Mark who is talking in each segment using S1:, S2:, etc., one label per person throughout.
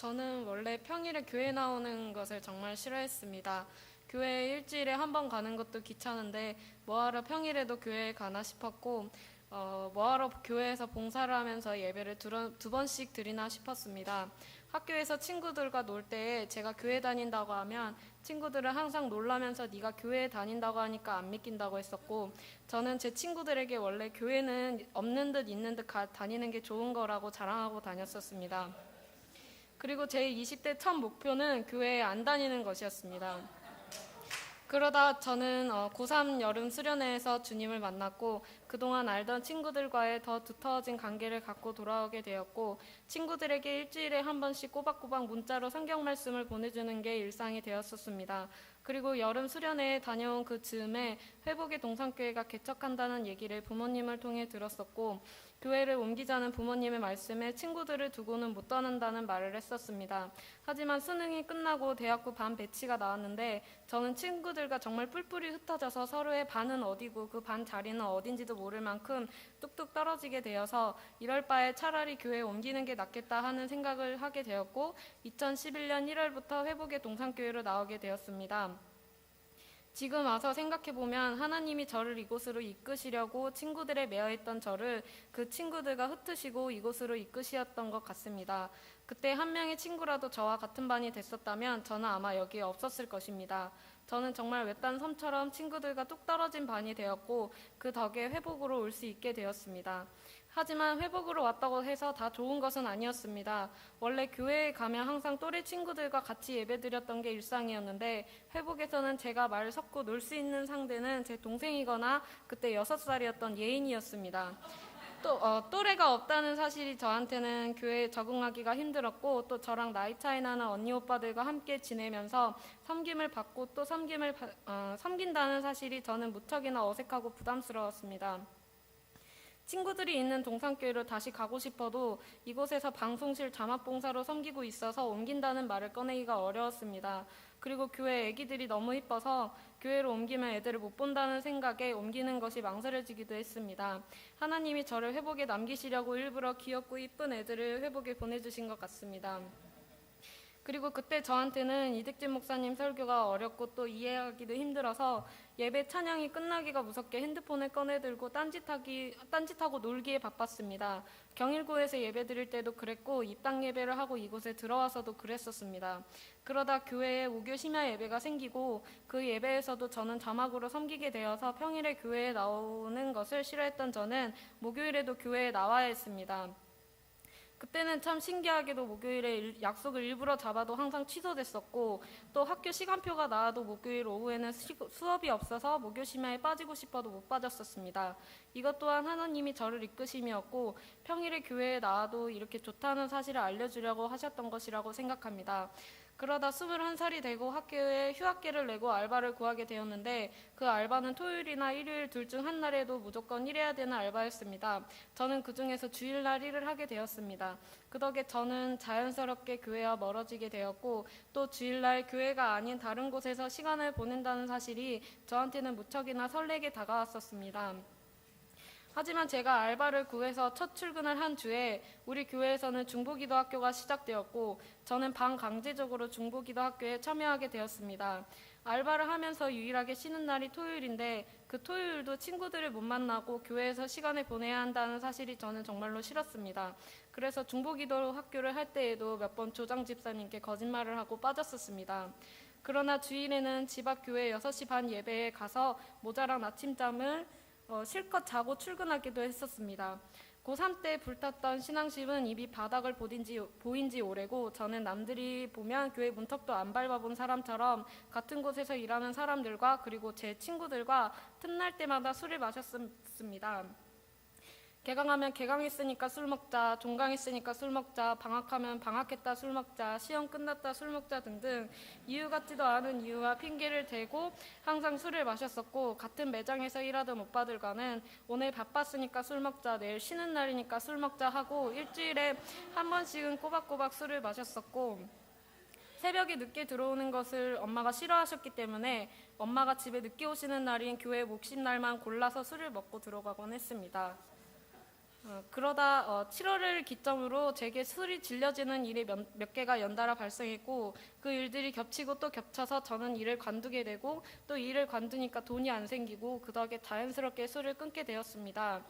S1: 저는 원래 평일에 교회 나오는 것을 정말 싫어했습니다. 교회에 일주일에 한 번 가는 것도 귀찮은데 뭐하러 평일에도 교회에 가나 싶었고 뭐하러 교회에서 봉사를 하면서 예배를 두 번씩 드리나 싶었습니다. 학교에서 친구들과 놀 때에 제가 교회 다닌다고 하면 친구들은 항상 놀라면서 네가 교회에 다닌다고 하니까 안 믿긴다고 했었고, 저는 제 친구들에게 원래 교회는 없는 듯 있는 듯 다니는 게 좋은 거라고 자랑하고 다녔었습니다. 그리고 제 20대 첫 목표는 교회에 안 다니는 것이었습니다. 그러다 저는 고3 여름 수련회에서 주님을 만났고, 그동안 알던 친구들과의 더 두터워진 관계를 갖고 돌아오게 되었고, 친구들에게 일주일에 한 번씩 꼬박꼬박 문자로 성경 말씀을 보내주는 게 일상이 되었었습니다. 그리고 여름 수련회에 다녀온 그 즈음에 회복의 동산교회가 개척한다는 얘기를 부모님을 통해 들었었고, 교회를 옮기자는 부모님의 말씀에 친구들을 두고는 못 떠난다는 말을 했었습니다. 하지만 수능이 끝나고 대학부 반 배치가 나왔는데 저는 친구들과 정말 뿔뿔이 흩어져서 서로의 반은 어디고 그 반 자리는 어딘지도 모를 만큼 뚝뚝 떨어지게 되어서 이럴 바에 차라리 교회에 옮기는 게 낫겠다 하는 생각을 하게 되었고, 2011년 1월부터 회복의 동산교회로 나오게 되었습니다. 지금 와서 생각해보면 하나님이 저를 이곳으로 이끄시려고 친구들에 매여있던 저를 그 친구들과 흩으시고 이곳으로 이끄시었던 것 같습니다. 그때 한 명의 친구라도 저와 같은 반이 됐었다면 저는 아마 여기에 없었을 것입니다. 저는 정말 외딴 섬처럼 친구들과 뚝 떨어진 반이 되었고 그 덕에 회복으로 올 수 있게 되었습니다. 하지만 회복으로 왔다고 해서 다 좋은 것은 아니었습니다. 원래 교회에 가면 항상 또래 친구들과 같이 예배드렸던 게 일상이었는데, 회복에서는 제가 말 섞고 놀 수 있는 상대는 제 동생이거나 그때 6살이었던 예인이었습니다. 또래가 없다는 사실이 저한테는 교회에 적응하기가 힘들었고, 또 저랑 나이 차이 나는 언니 오빠들과 함께 지내면서 섬김을 받고 또 섬긴다는 사실이 저는 무척이나 어색하고 부담스러웠습니다. 친구들이 있는 동산교회로 다시 가고 싶어도 이곳에서 방송실 자막봉사로 섬기고 있어서 옮긴다는 말을 꺼내기가 어려웠습니다. 그리고 교회 애기들이 너무 이뻐서 교회로 옮기면 애들을 못 본다는 생각에 옮기는 것이 망설여지기도 했습니다. 하나님이 저를 회복에 남기시려고 일부러 귀엽고 이쁜 애들을 회복에 보내주신 것 같습니다. 그리고 그때 저한테는 이득진 목사님 설교가 어렵고 또 이해하기도 힘들어서 예배 찬양이 끝나기가 무섭게 핸드폰을 꺼내들고 딴짓하고 놀기에 바빴습니다. 경일고에서 예배 드릴 때도 그랬고 입당 예배를 하고 이곳에 들어와서도 그랬었습니다. 그러다 교회에 무교 심야 예배가 생기고 그 예배에서도 저는 자막으로 섬기게 되어서 평일에 교회에 나오는 것을 싫어했던 저는 목요일에도 교회에 나와야 했습니다. 그때는 참 신기하게도 목요일에 약속을 일부러 잡아도 항상 취소됐었고, 또 학교 시간표가 나와도 목요일 오후에는 수업이 없어서 목요 심야에 빠지고 싶어도 못 빠졌었습니다. 이것 또한 하나님이 저를 이끄심이었고, 평일에 교회에 나와도 이렇게 좋다는 사실을 알려주려고 하셨던 것이라고 생각합니다. 그러다 21살이 되고 학교에 휴학계를 내고 알바를 구하게 되었는데, 그 알바는 토요일이나 일요일 둘 중 한 날에도 무조건 일해야 되는 알바였습니다. 저는 그 중에서 주일날 일을 하게 되었습니다. 그 덕에 저는 자연스럽게 교회와 멀어지게 되었고, 또 주일날 교회가 아닌 다른 곳에서 시간을 보낸다는 사실이 저한테는 무척이나 설레게 다가왔었습니다. 하지만 제가 알바를 구해서 첫 출근을 한 주에 우리 교회에서는 중보기도학교가 시작되었고, 저는 반강제적으로 중보기도학교에 참여하게 되었습니다. 알바를 하면서 유일하게 쉬는 날이 토요일인데 그 토요일도 친구들을 못 만나고 교회에서 시간을 보내야 한다는 사실이 저는 정말로 싫었습니다. 그래서 중보기도학교를 할 때에도 몇 번 조장 집사님께 거짓말을 하고 빠졌었습니다. 그러나 주일에는 집 앞 교회 6시 반 예배에 가서 모자랑 아침잠을 실컷 자고 출근하기도 했었습니다. 고3 때 불탔던 신앙심은 이미 바닥을 보인 지 오래고, 저는 남들이 보면 교회 문턱도 안 밟아본 사람처럼 같은 곳에서 일하는 사람들과 그리고 제 친구들과 틈날 때마다 술을 마셨습니다. 개강하면 개강했으니까 술 먹자, 종강했으니까 술 먹자, 방학하면 방학했다 술 먹자, 시험 끝났다 술 먹자 등등 이유 같지도 않은 이유와 핑계를 대고 항상 술을 마셨었고, 같은 매장에서 일하던 오빠들과는 오늘 바빴으니까 술 먹자, 내일 쉬는 날이니까 술 먹자 하고 일주일에 한 번씩은 꼬박꼬박 술을 마셨었고, 새벽에 늦게 들어오는 것을 엄마가 싫어하셨기 때문에 엄마가 집에 늦게 오시는 날인 교회 몫인 날만 골라서 술을 먹고 들어가곤 했습니다. 그러다 7월을 기점으로 제게 술이 질려지는 일이 몇 개가 연달아 발생했고 그 일들이 겹치고 또 겹쳐서 저는 일을 관두게 되고 또 일을 관두니까 돈이 안 생기고 그 덕에 자연스럽게 술을 끊게 되었습니다.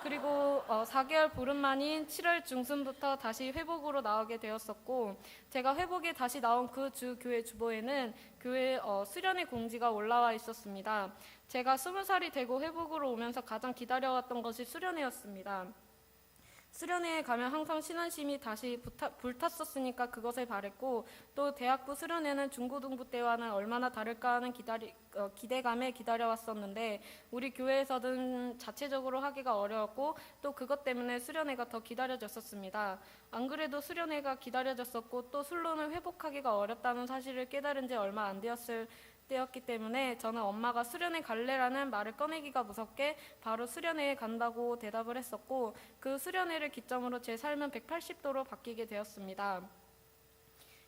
S1: 그리고 4개월 보름 만인 7월 중순부터 다시 회복으로 나오게 되었었고 제가 회복에 다시 나온 그 주 교회 주보에는 교회 수련회 공지가 올라와 있었습니다. 제가 20살이 되고 회복으로 오면서 가장 기다려왔던 것이 수련회였습니다. 수련회에 가면 항상 신앙심이 다시 불탔었으니까 그것을 바랬고 또 대학부 수련회는 중고등부 때와는 얼마나 다를까 하는 기대감에 기다려왔었는데 우리 교회에서는 자체적으로 하기가 어려웠고 또 그것 때문에 수련회가 더 기다려졌었습니다. 안 그래도 수련회가 기다려졌었고 또 술론을 회복하기가 어렵다는 사실을 깨달은 지 얼마 안 되었을 때였기 때문에 저는 엄마가 수련회 갈래라는 말을 꺼내기가 무섭게 바로 수련회에 간다고 대답을 했었고 그 수련회를 기점으로 제 삶은 180도로 바뀌게 되었습니다.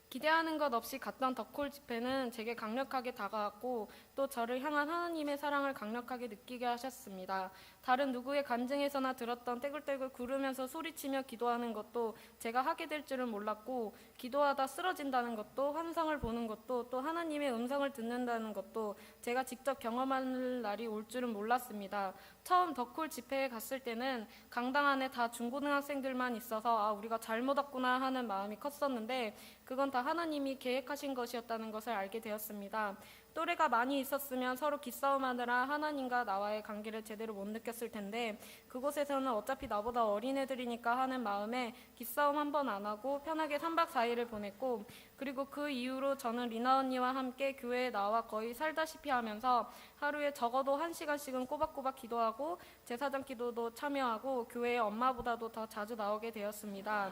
S1: 기대하는 것 없이 갔던 덕홀 집회는 제게 강력하게 다가왔고 또 저를 향한 하나님의 사랑을 강력하게 느끼게 하셨습니다. 다른 누구의 간증에서나 들었던 떼굴떼굴 구르면서 소리치며 기도하는 것도 제가 하게 될 줄은 몰랐고 기도하다 쓰러진다는 것도 환상을 보는 것도 또 하나님의 음성을 듣는다는 것도 제가 직접 경험할 날이 올 줄은 몰랐습니다. 처음 덕홀 집회에 갔을 때는 강당 안에 다 중고등학생들만 있어서 우리가 잘못 왔구나 하는 마음이 컸었는데 그건 다 하나님이 계획하신 것이었다는 것을 알게 되었습니다. 또래가 많이 있었으면 서로 기싸움하느라 하나님과 나와의 관계를 제대로 못 느꼈을 텐데 그곳에서는 어차피 나보다 어린 애들이니까 하는 마음에 기싸움 한 번 안 하고 편하게 3박 4일을 보냈고 그리고 그 이후로 저는 리나 언니와 함께 교회에 나와 거의 살다시피 하면서 하루에 적어도 1시간씩은 꼬박꼬박 기도하고 제사장 기도도 참여하고 교회에 엄마보다도 더 자주 나오게 되었습니다.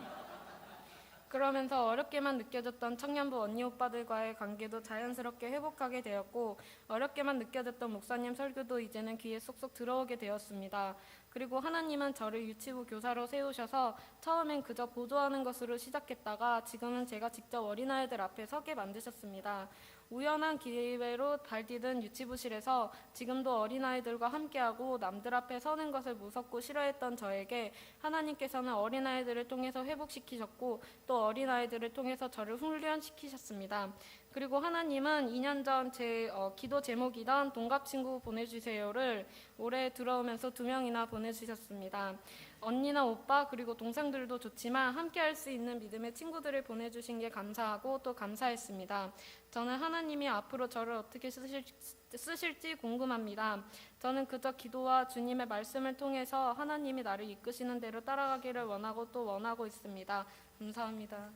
S1: 그러면서 어렵게만 느껴졌던 청년부 언니 오빠들과의 관계도 자연스럽게 회복하게 되었고 어렵게만 느껴졌던 목사님 설교도 이제는 귀에 쏙쏙 들어오게 되었습니다. 그리고 하나님은 저를 유치부 교사로 세우셔서 처음엔 그저 보조하는 것으로 시작했다가 지금은 제가 직접 어린아이들 앞에 서게 만드셨습니다. 우연한 기회로 발디딘 유치부실에서 지금도 어린아이들과 함께하고 남들 앞에 서는 것을 무섭고 싫어했던 저에게 하나님께서는 어린아이들을 통해서 회복시키셨고 또 어린아이들을 통해서 저를 훈련시키셨습니다. 그리고 하나님은 2년 전 제 기도 제목이던 동갑친구 보내주세요를 올해 들어오면서 2명이나 보내주셨습니다. 언니나 오빠 그리고 동생들도 좋지만 함께 할 수 있는 믿음의 친구들을 보내주신 게 감사하고 또 감사했습니다. 저는 하나님이 앞으로 저를 어떻게 쓰실지 궁금합니다. 저는 그저 기도와 주님의 말씀을 통해서 하나님이 나를 이끄시는 대로 따라가기를 원하고 또 원하고 있습니다. 감사합니다.